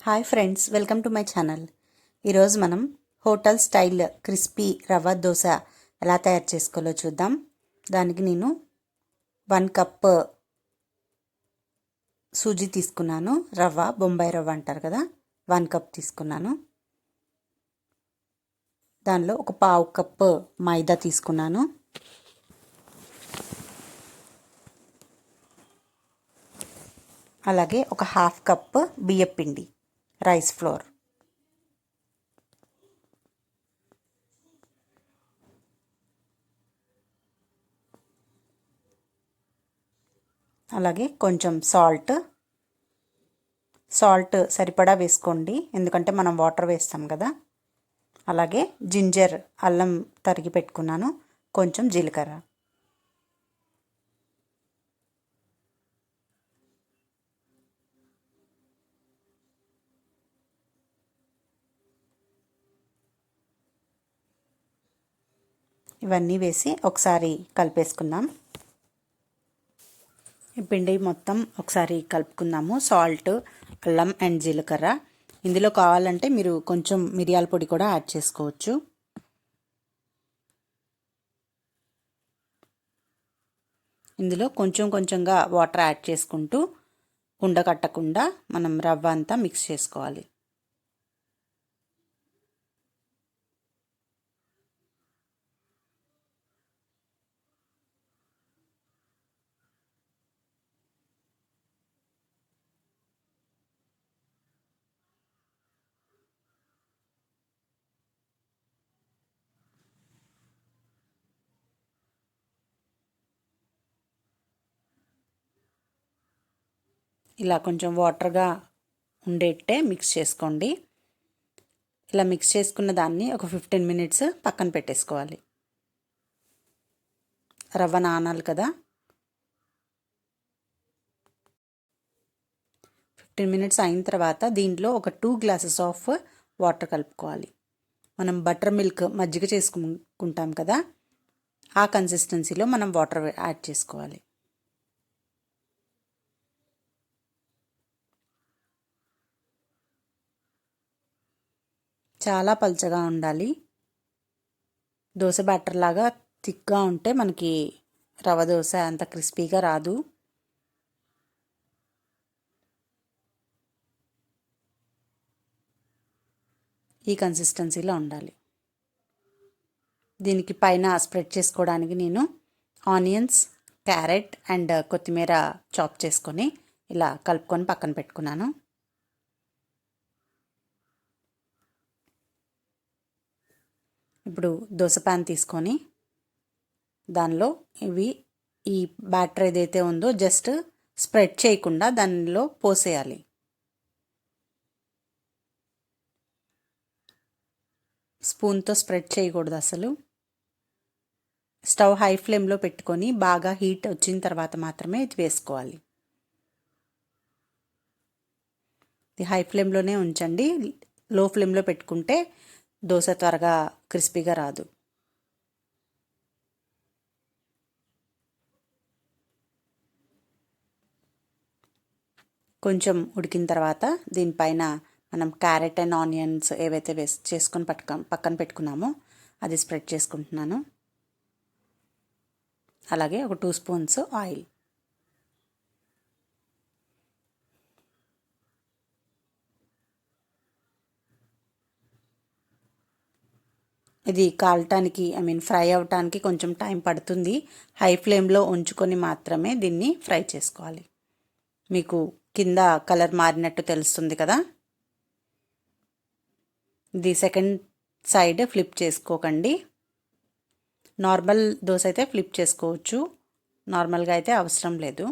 Hi friends, welcome to my channel. ఈరోజు మనం hotel style crispy rava dosa ఎలా తయారు చేసుకోవాలో చూద్దాం. దానికి నేను 1 కప్ సూజీ తీసుకున్నాను. రవ్వ, బొంబాయి రవ్వ అంటారు కదా, 1 కప్ తీసుకున్నాను. దానిలో ఒక పావు కప్ మైదా తీసుకున్నాను. అలాగే ఒక హాఫ్ కప్ బియ్యపిండి, రైస్ ఫ్లోర్. అలాగే కొంచెం సాల్ట్ సరిపడా వేసుకోండి, ఎందుకంటే మనం వాటర్ వేస్తాం కదా. అలాగే జింజర్, అల్లం తరిగి పెట్టుకున్నాను. కొంచెం జీలకర్ర. ఇవన్నీ వేసి ఒకసారి కలిపేసుకుందాం. ఈ పిండి మొత్తం ఒకసారి కలుపుకుందాము. సాల్ట్, అల్లం అండ్ జీలకర్ర. ఇందులో కావాలంటే మీరు కొంచెం మిరియాల పొడి కూడా యాడ్ చేసుకోవచ్చు. ఇందులో కొంచెం కొంచెంగా వాటర్ యాడ్ చేసుకుంటూ ఉండకట్టకుండా మనం రవ్వ అంతా మిక్స్ చేసుకోవాలి. ఇలా కొంచెం వాటర్గా ఉండేట్టే మిక్స్ చేసుకోండి. ఇలా మిక్స్ చేసుకున్న దాన్ని ఒక 15 మినిట్స్ పక్కన పెట్టేసుకోవాలి. రవ్వ నానాలి కదా. 15 మినిట్స్ అయిన తర్వాత దీంట్లో ఒక 2 గ్లాసెస్ ఆఫ్ వాటర్ కలుపుకోవాలి. మనం బటర్ మిల్క్ మజ్జిగ చేసుకుంటాం కదా, ఆ కన్సిస్టెన్సీలో మనం వాటర్ యాడ్ చేసుకోవాలి. చాలా పల్చగా ఉండాలి. దోశ బ్యాటర్ లాగా థిక్గా ఉంటే మనకి రవ్వ దోశ అంత క్రిస్పీగా రాదు. ఈ కన్సిస్టెన్సీలో ఉండాలి. దీనికి పైన స్ప్రెడ్ చేసుకోవడానికి నేను ఆనియన్స్, క్యారెట్ అండ్ కొత్తిమీర చాప్ చేసుకొని ఇలా కలుపుకొని పక్కన పెట్టుకున్నాను. ఇప్పుడు దోశ ప్యాన్ తీసుకొని దానిలో ఈ బ్యాటర్ ఏదైతే ఉందో జస్ట్ స్ప్రెడ్ చేయకుండా దానిలో పోసేయాలి. స్పూన్తో స్ప్రెడ్ చేయకూడదు అసలు. స్టవ్ హై ఫ్లేమ్లో పెట్టుకొని బాగా హీట్ వచ్చిన తర్వాత మాత్రమే ఇది వేసుకోవాలి. ఇది హై ఫ్లేమ్లోనే ఉంచండి. లో ఫ్లేమ్లో పెట్టుకుంటే దోశ త్వరగా క్రిస్పీగా రాదు. కొంచెం ఉడికిన తర్వాత దీనిపైన మనం క్యారెట్ అండ్ ఆనియన్స్ ఏవైతే చేసుకొని పక్కన పెట్టుకున్నామో అది స్ప్రెడ్ చేసుకుంటున్నాను. అలాగే ఒక 2 స్పూన్స్ ఆయిల్. ఇది కాలటానికి ఫ్రై అవటానికి కొంచెం టైం పడుతుంది. హై ఫ్లేమ్లో ఉంచుకొని మాత్రమే దీన్ని ఫ్రై చేసుకోవాలి. మీకు కింద కలర్ మారినట్టు తెలుస్తుంది కదా. ఇది సెకండ్ సైడ్ ఫ్లిప్ చేసుకోకండి. నార్మల్ దోశ అయితే ఫ్లిప్ చేసుకోవచ్చు, నార్మల్గా అయితే అవసరం లేదు.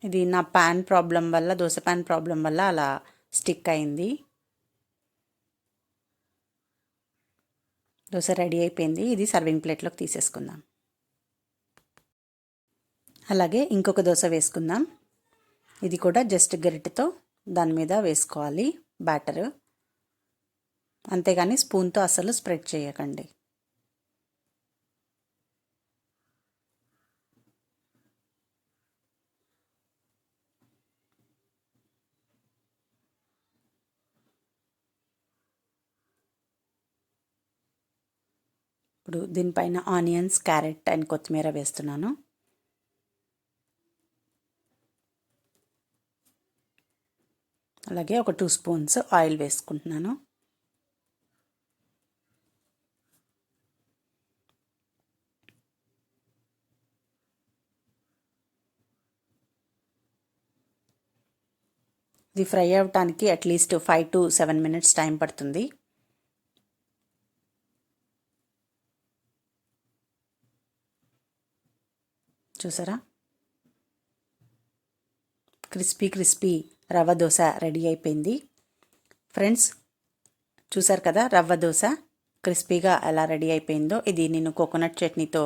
ఇది నా ప్యాన్ ప్రాబ్లం వల్ల, దోశ ప్యాన్ ప్రాబ్లం వల్ల అలా స్టిక్ అయింది. దోశ రెడీ అయిపోయింది. ఇది సర్వింగ్ ప్లేట్లోకి తీసేసుకుందాం. అలాగే ఇంకొక దోశ వేసుకుందాం. ఇది కూడా జస్ట్ గరిటెతో దాని మీద వేసుకోవాలి బ్యాటర్. అంతేగాని స్పూన్తో అసలు స్ప్రెడ్ చేయకండి. ఇప్పుడు దీనిపైన ఆనియన్స్, క్యారెట్ అండ్ కొత్తిమీర వేస్తున్నాను. అలాగే ఒక 2 స్పూన్స్ ఆయిల్ వేసుకుంటున్నాను. ఇది ఫ్రై అవ్వటానికి అట్లీస్ట్ 5 to 7 minutes టైం పడుతుంది. చూసారా, క్రిస్పీ రవ్వ దోశ రెడీ అయిపోయింది. ఫ్రెండ్స్, చూసారు కదా రవ్వ దోశ క్రిస్పీగా ఎలా రెడీ అయిపోయిందో. ఇది నేను కోకోనట్ చట్నీతో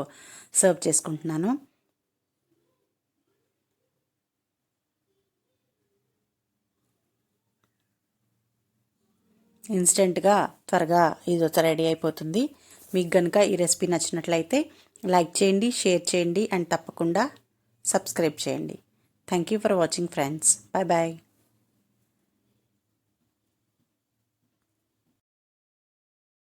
సర్వ్ చేసుకుంటున్నాను. ఇన్స్టెంట్గా త్వరగా ఈ దోశ రెడీ అయిపోతుంది. మీకు కనుక ఈ రెసిపీ నచ్చినట్లయితే లైక్ చేయండి, షేర్ చేయండి అండ్ తప్పకుండా సబ్స్క్రైబ్ చేయండి. Thank you for watching friends. Bye bye.